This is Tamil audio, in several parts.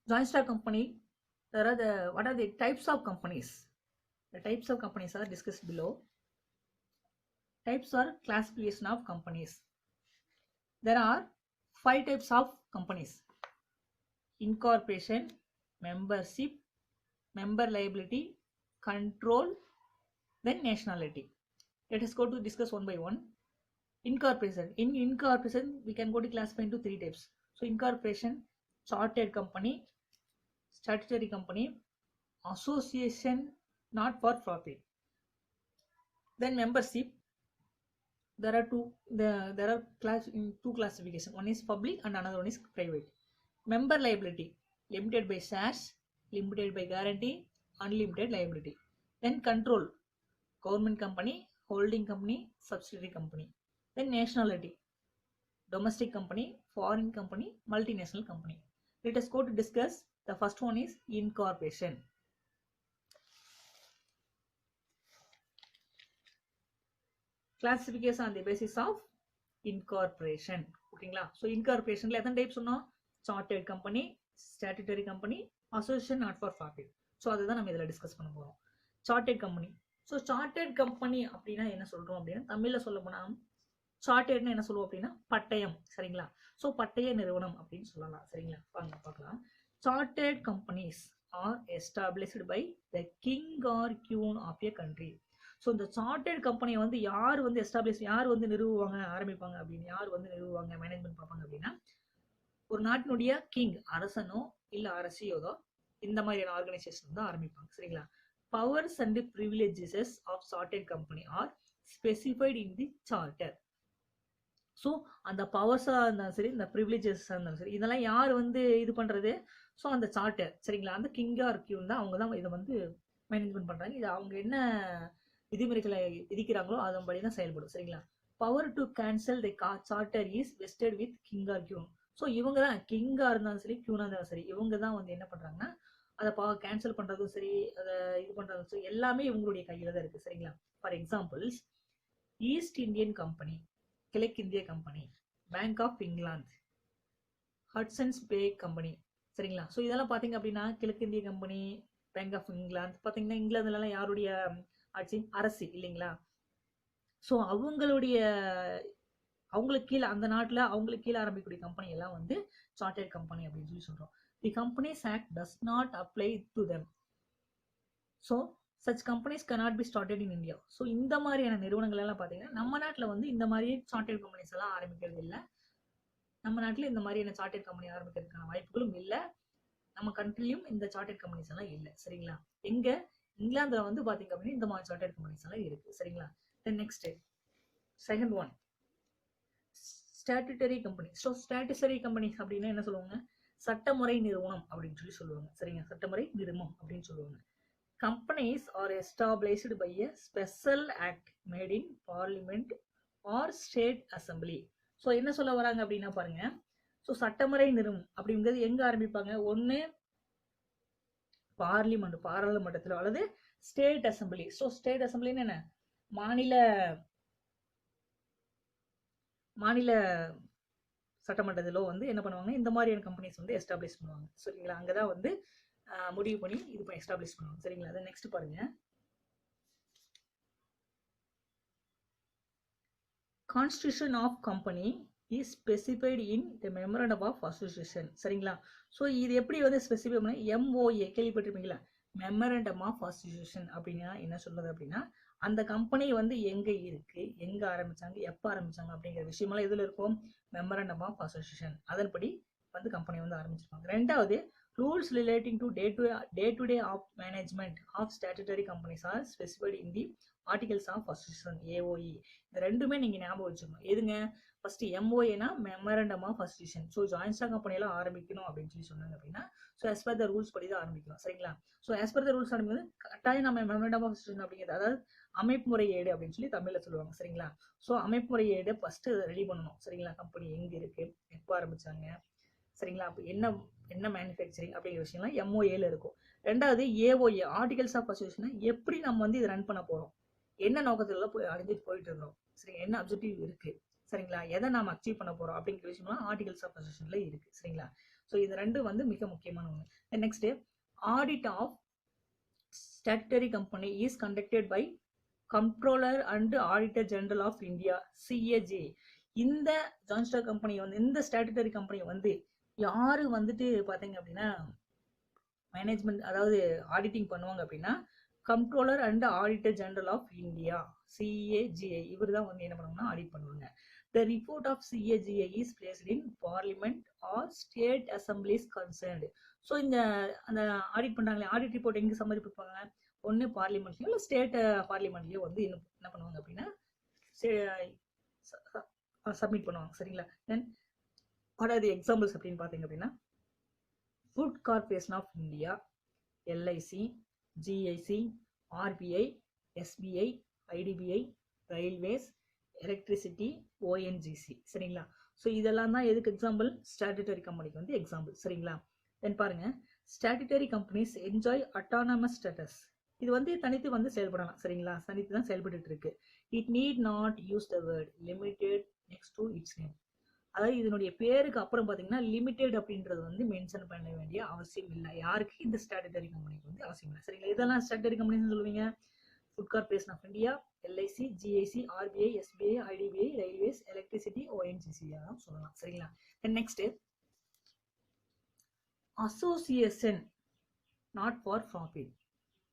Joint stock company, what are the types of companies? The types of companies are discussed below. Types are classification of companies. There are 5 types of companies: incorporation, membership, member liability, control, then nationality. Let us go to discuss one by one. Incorporation. In incorporation, we can go to classify into 3 types. So incorporation, chartered company, statutory company, association not for profit. Then membership, there are two classification. One is public and another one is private. Member liability, limited by shares, limited by guarantee, unlimited liability. Then control, government company, holding company, subsidiary company. Then nationality, domestic company, foreign company, multinational company. Let us go to discuss. The first one is incorporation. Classification on the basis of incorporation. ஓகேங்களா? ஸோ இன்கார்பரேஷன்ல எத்தனை டைப் சொன்னோம்? Chartered company, statutory company, association not for profit. So அதுதான் நம்ம இதில் டிஸ்கஸ் பண்ண போகிறோம். Chartered company. So chartered company அப்படின்னா என்ன சொல்கிறோம் அப்படின்னா, தமிழில் சொல்ல போனால் சார்ட்டர்ட்னு என்ன சொல்லுவோம் அப்படின்னா பட்டயம். சரிங்களா? ஸோ பட்டய நிறுவனம் அப்படின்னு சொல்லலாம். சரிங்களா? வாங்க பார்க்கலாம். Chartered companies are established by the king or queen of a country. So இந்த சார்ட்டர்ட் கம்பெனியை வந்து யார் வந்து எஸ்டாப்ளிஷ், யார் வந்து நிறுவுவாங்க, ஆரம்பிப்பாங்க அப்படின்னு, யார் வந்து நிறுவுவாங்க, மேனேஜ்மெண்ட் பார்ப்பாங்க அப்படின்னா, ஒரு நாட்டினுடைய கிங், அரசனோ இல்லை அரசியோதோ இந்த மாதிரியான ஆர்கனைசேஷன் தான் ஆரம்பிப்பாங்க. சரிங்களா? Powers and privileges of chartered company are specified in the charter. So அந்த பவர்ஸாக இருந்தாலும் சரி, இந்த ப்ரிவிலேஜஸாக இருந்தாலும் சரி, இதெல்லாம் யார் வந்து இது பண்ணுறது? ஸோ அந்த சார்ட்டர். சரிங்களா? அந்த கிங்காக இருக்கியும் தான் அவங்க தான் இதை வந்து மேனேஜ்மெண்ட் பண்ணுறாங்க. இது அவங்க என்ன விதிமுறைகளை விதிக்கிறாங்களோ அதன்படி தான் செயல்படும். சரிங்களா? Power to cancel the charter is vested with king or queen. So இவங்க தான் கிங்காக இருந்தாலும் சரி, கியூனாக இருந்தாலும் சரி, இவங்க தான் வந்து என்ன பண்ணுறாங்கன்னா அதை கேன்சல் பண்ணுறதும் சரி, அதை இது பண்ணுறதும் சரி, எல்லாமே இவங்களுடைய கையில் தான் இருக்குது. சரிங்களா? For examples, East Indian company, கிழக்கிந்திய company, bank of England, Hudson's bay company. சரிங்களா? ஸோ இதெல்லாம் பார்த்தீங்க அப்படின்னா கிழக்கிந்திய கம்பெனி, பேங்க் ஆஃப் இங்கிலாந்து பார்த்தீங்கன்னா இங்கிலாந்துலலாம் யாருடைய ஆட்சி? அரசு இல்லைங்களா? ஸோ அவங்களுக்கு கீழே, அந்த நாட்டில் அவங்களுக்கு கீழே ஆரம்பிக்கக்கூடிய கம்பெனி எல்லாம் வந்து சார்ட்டர்ட் கம்பெனி அப்படின்னு சொல்லி சொல்கிறோம். தி companies act does not apply to them. So such companies cannot be started in India. So இந்த மாதிரியான நிறுவனங்கள் எல்லாம் பார்த்தீங்கன்னா நம்ம நாட்டில் வந்து இந்த மாதிரி சார்ட்டர்ட் கம்பெனிஸ் எல்லாம் ஆரம்பிக்கிறது இல்லை. நம்ம நாட்டில் இந்த மாதிரியான சார்ட்டர்ட் கம்பெனி ஆரம்பிக்கிறதுக்கான வாய்ப்புகளும் இல்லை. நம்ம கண்ட்ரிலையும் இந்த சார்ட்டர்ட் கம்பெனிஸ் எல்லாம் இல்லை. சரிங்களா? எங்க இங்கிலாந்துல வந்து பாத்தீங்க அப்படின்னா இந்த மாதிரி சார்ட்டர்ட் கம்பெனிஸ் எல்லாம் இருக்கு. சரிங்களா? Then next second one, statutory company. So statutory companies அப்படின்னா என்ன சொல்லுவாங்க? சட்டமுறை நிறுவனம் அப்படின்னு சொல்லி சொல்லுவாங்க. சரிங்க? சட்டமுறை நிறுவனம் அப்படின்னு சொல்லுவாங்க. Companies are established by a special act made in parliament or state assembly. So என்ன சொல்ல வராங்க அப்படின்னா பாருங்க, ஸோ சட்டமுறை நிறுவனம் அப்படிங்கிறது எங்க ஆரம்பிப்பாங்க? ஒன்று பாராளுமன்றத்தில் அல்லது ஸ்டேட் அசம்பிளி. ஸோ ஸ்டேட் அசம்பிளின்னு என்ன? மாநில சட்டமன்றத்திலோ வந்து என்ன பண்ணுவாங்க? இந்த மாதிரியான கம்பெனிஸ் வந்து எஸ்டாப்ளிஷ் பண்ணுவாங்க. சரிங்களா? அங்கதான் வந்து முடிவு பண்ணி இது எஸ்டாப்ளிஷ் பண்ணுவாங்க. சரிங்களா? அதை நெக்ஸ்ட் பாருங்க, constitution of company is specified in the memorandum of association. சரிங்களா? ஸோ இது எப்படி வந்து ஸ்பெசிஃபை பண்ண? MOA கேள்விப்பட்டிருப்பீங்களா? மெமரண்டம் ஆஃப் அசோசியேஷன் அப்படின்னா என்ன சொல்றது அப்படின்னா, அந்த கம்பெனி வந்து எங்க இருக்கு, எங்க ஆரம்பிச்சாங்க, எப்ப ஆரம்பிச்சாங்க அப்படிங்கிற விஷயமெல்லாம் எதுல இருக்கும்? Memorandum of association. அதன்படி வந்து கம்பெனி வந்து ஆரம்பிச்சிருப்பாங்க. ரெண்டாவது, rules relating to day to day of management of statutory companies are specified in the articles of association, AOE. இந்த ரெண்டுமே நீங்க ஞாபகம் வச்சுக்கணும். எதுங்க? ஃபர்ஸ்ட் MOAனா memorandum of association. So joint stock company எல்லாம் ஆரம்பிக்கணும் அப்படின்னு சொல்லி சொன்னாங்க அப்படின்னா, so as per the rules படி தான் ஆரம்பிக்கணும். சரிங்களா? So as per the rules ஆரம்பிக்கும் கட்டாயம் நம்ம மெமரண்டம் ஆஃப் அசோசியேஷன் அப்படிங்கிறது, அதாவது அமைப்பு முறை ஏடு அப்படின்னு சொல்லி தமிழ்ல சொல்லுவாங்க. சரிங்களா? ஸோ அமைப்பு முறை ஏடு ஃபர்ஸ்ட் ரெடி பண்ணணும். சரிங்களா? கம்பெனி எங்க இருக்கு, எப்போ ஆரம்பிச்சாங்க, சரிங்களா, அப்போ என்ன மேனுஃபேக்சரிங் அப்படிங்கிற விஷயம்லாம் MOAல இருக்கும். ரெண்டாவது AOA, ஆர்டிகல்ஸ் ஆஃப் அசோசியேஷன், எப்படி நம்ம வந்து இதை ரன் பண்ண போறோம், என்ன நோக்கத்துல அடைஞ்சிட்டு போயிட்டு இருக்கிறோம், சரி, என்ன அப்ஜெக்டிவ் இருக்கு, சரிங்களா, எதை நாம அச்சீவ் பண்ண போறோம் அப்படிங்கிற விஷயம்லாம் ஆர்டிகல்ஸ் ஆஃப் அசோசியேஷன்ல இருக்கு. சரிங்களா? ஸோ ஸோ இது ரெண்டும் வந்து மிக முக்கியமான ஒன்று. Next, audit of statutory company is conducted by controller and auditor general of India, CAGA. இந்த ஜாயிண்ட் ஸ்டாக் கம்பெனி வந்து, இந்த ஸ்டாட்டுட்டரி கம்பெனி வந்து யாரு வந்துட்டு பார்த்தீங்க அப்படின்னா மேனேஜ்மெண்ட், அதாவது ஆடிட்டிங் பண்ணுவாங்க அப்படின்னா controller and auditor general of India, CAGA. இவர் தான் வந்து என்ன பண்ணுவாங்கன்னா ஆடிட் பண்ணுவாங்க. The report of CAGA is placed in Parliament or State Assemblies concerned. So இந்த அந்த ஆடிட் பண்ணுறாங்களே, ஆடிட் ரிப்போர்ட் எங்கே சமர்ப்பிப்பாங்க? ஒன்று பார்லிமெண்ட்லேயும் இல்லை ஸ்டேட் பார்லிமெண்ட்லேயும் வந்து என்ன பண்ணுவாங்க அப்படின்னா சப்மிட் பண்ணுவாங்க. சரிங்களா? Then what are the examples அப்படின்னு பார்த்தீங்க அப்படின்னா food corporation of India, LIC, GIC, RBI, SBI, IDBI, railways, electricity, ONGC. சரிங்களா? ஸோ இதெல்லாம் தான் எதுக்கு எக்ஸாம்பிள்? ஸ்டாட்டுட்டரி கம்பெனிக்கு வந்து எக்ஸாம்பிள். சரிங்களா? தென் பாருங்க, statutory companies enjoy autonomous status. இது வந்து தனித்து வந்து செயல்படலாம். சரிங்களா? தனித்து தான் செயல்பட்டு இருக்கு. It need not use the word limited next to it's name. அதாவது இதனுடைய பேருக்கு அப்புறம் பார்த்தீங்கன்னா லிமிடெட் அப்படின்றது வந்து மென்ஷன் பண்ண வேண்டிய அவசியம் இல்லை. யாருக்கு? இந்த ஸ்டாட்டுட்டரி கம்பெனிக்கு வந்து அவசியம் இல்லை. சரிங்களா? இதெல்லாம் ஸ்டாட்டுட்டரி கம்பெனின்னு சொல்லுவீங்க. Food corporation of India, LIC, GIC, RBI, SBI, IDBI, railways, electricity, ONGC சொல்லலாம். சரிங்களா? Next, association not for profit.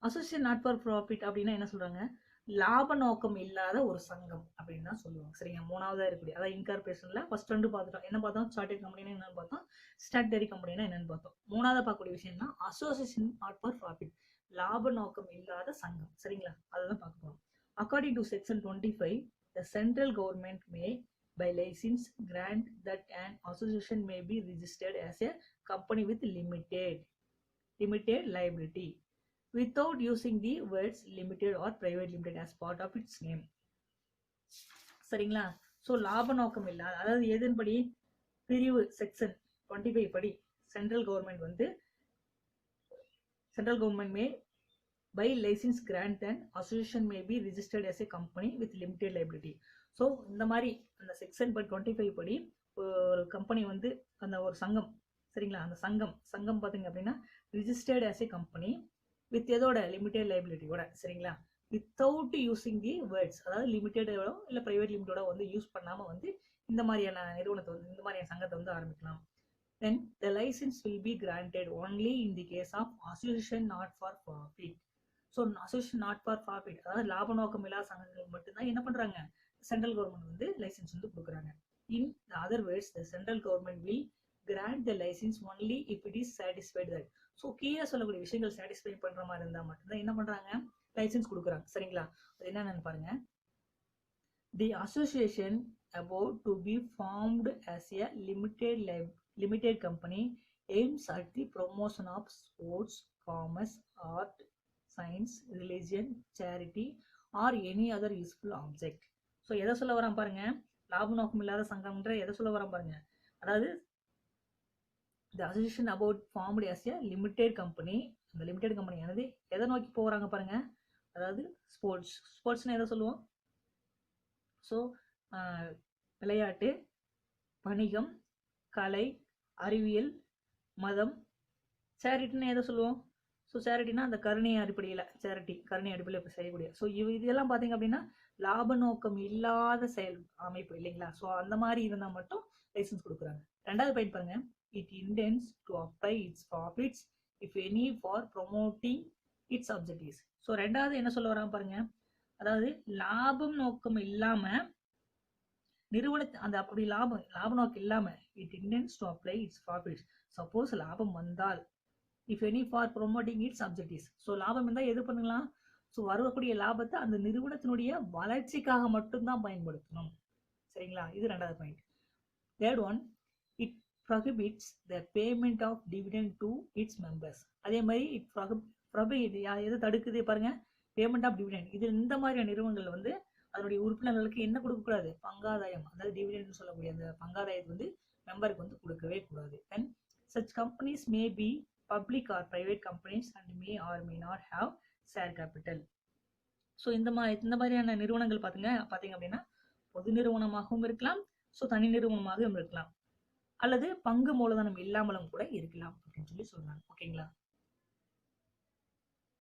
Association not for profit அப்படின்னா என்ன சொல்றாங்க? லாப நோக்கம் இல்லாத ஒரு சங்கம் அப்படின்னு தான் சொல்லுவாங்க. சரிங்க? மூணாவதா இருக்கக்கூடிய, அதாவது இன்கார்பரேஷன்ல ஃபர்ஸ்ட் ரெண்டு பார்த்துட்டோம். என்ன பார்த்தோம்? சார்ட்டர்ட் கம்பெனினா என்னன்னு பார்த்தோம், ஸ்டாட்டுட்டரி கம்பெனினா என்னன்னு பார்த்தோம். மூணாவது பார்க்கக்கூடிய விஷயம் தான் அசோசியேஷன் நாட் ஃபார் ப்ராஃபிட், லாப நோக்கம் இல்லாத சங்கம். சரிங்களா? அதுதான் பார்க்க போறோம். According to section 25, the central government may by license grant that an association may be registered as a company with limited liability without using the words limited or private limited as part of its name. சரிங்களா? ஸோ லாப நோக்கம் இல்லாத, அதாவது எதன்படி? பிரிவு செக்ஷன் 25 படி central government may by license grant and association may be registered as a company with limited liability. So இந்த மாதிரி அந்த செக்ஷன் 25 படி ஒரு கம்பெனி வந்து அந்த ஒரு சங்கம், சரிங்களா, அந்த சங்கம் பார்த்தீங்க அப்படின்னா registered as a company with எதோட? லிமிடெட் லைபிலிட்டியோட. சரிங்களா? வித்தவுட் யூசிங் தி வேர்ட்ஸ், அதாவது லிமிடெடோட இல்லை பிரைவேட் லிமிட்டோட வந்து யூஸ் பண்ணாமல் வந்து இந்த மாதிரியான நிறுவனத்தை வந்து, இந்த மாதிரியான சங்கத்தை வந்து ஆரம்பிக்கலாம். Then the license will be granted only in the case of association not for profit. So association not for profit, அதாவது லாப நோக்கம் இல்லாத சங்கங்கள் மட்டும்தான் என்ன பண்றாங்க? சென்ட்ரல் கவர்மெண்ட் வந்து லைசன்ஸ் வந்து கொடுக்குறாங்க. In other words, the central government will grant the licence only if it is satisfied that. So கீழே சொல்லக்கூடிய விஷயங்கள் சாட்டிஸ்ஃபை பண்ற மாதிரி இருந்தால் மட்டும்தான் என்ன பண்றாங்க? லைசன்ஸ் கொடுக்குறாங்க. சரிங்களா? அது என்னன்னு பாருங்க. தி association about to be formed as a limited company aims at the promotion of sports, commerce, art, science, religion, charity or any other useful object. So எதை சொல்ல வரான் பாருங்க? லாப நோக்கம் இல்லாத சங்கம்ன்ற எதை சொல்ல வரான் பாருங்க? அதாவது the association about formed as a limited company, அந்த லிமிடெட் கம்பெனி ஆனது எதை நோக்கி போகிறாங்க பாருங்க? அதாவது ஸ்போர்ட்ஸ்னா எதை சொல்லுவோம்? ஸோ விளையாட்டு, வணிகம், கலை, அறிவியல், மதம். சேரிட்டின்னு எதை சொல்லுவோம்? ஸோ சேரிட்டினா அந்த கருணை அடிப்படையில், கருணை அடிப்படையில் செய்யக்கூடிய. ஸோ இதெல்லாம் பார்த்தீங்க அப்படின்னா லாப நோக்கம் இல்லாத செயல் அமைப்பு இல்லைங்களா? ஸோ அந்த மாதிரி இருந்தால் மட்டும் லைசன்ஸ் கொடுக்குறாங்க. ரெண்டாவது பாயிண்ட் பாருங்க. It intends to apply its profits if any for promoting its objectives. So ரெண்டாவது என்ன சொல்ல வராங்க பாருங்க? அதாவது லாபம் நோக்கம் இல்லாம நிறுவனத்தை, அந்த அப்படி லாப நோக்கம் இல்லாம it intends to apply its profits, suppose லாபம் வந்தால் if any for promoting its objectives. So லாபம் இருந்தால் எது பண்ணலாம்? ஸோ வரக்கூடிய லாபத்தை அந்த நிறுவனத்தினுடைய வளர்ச்சிக்காக மட்டும்தான் பயன்படுத்தணும். சரிங்களா? இது ரெண்டாவது point. Third one, it prohibits the payment of dividend to its members. அதே மாதிரி இட் prohibit எது தடுக்குது பாருங்க? Payment of dividend. இது இந்த மாதிரியான நிறுவனங்கள் வந்து அதனுடைய உறுப்பினர்களுக்கு என்ன கொடுக்கக்கூடாது? பங்காதாயம், அதாவது டிவிடெண்ட் சொல்லக்கூடிய அந்த பங்காதாயத்தை வந்து மெம்பருக்கு வந்து கொடுக்கவே கூடாது. தென் such companies may be public or private companies and may or may not have share capital. So இந்த மாதிரியான நிறுவனங்கள் பார்த்தீங்க அப்படின்னா பொது நிறுவனமாகவும் இருக்கலாம், ஸோ தனி நிறுவனமாகவும் இருக்கலாம். அல்லது பங்கு மூலதனம் இல்லாமலும் கூட இருக்கலாம் அப்படின்னு சொல்லி சொல்றாங்க. ஓகேங்களா?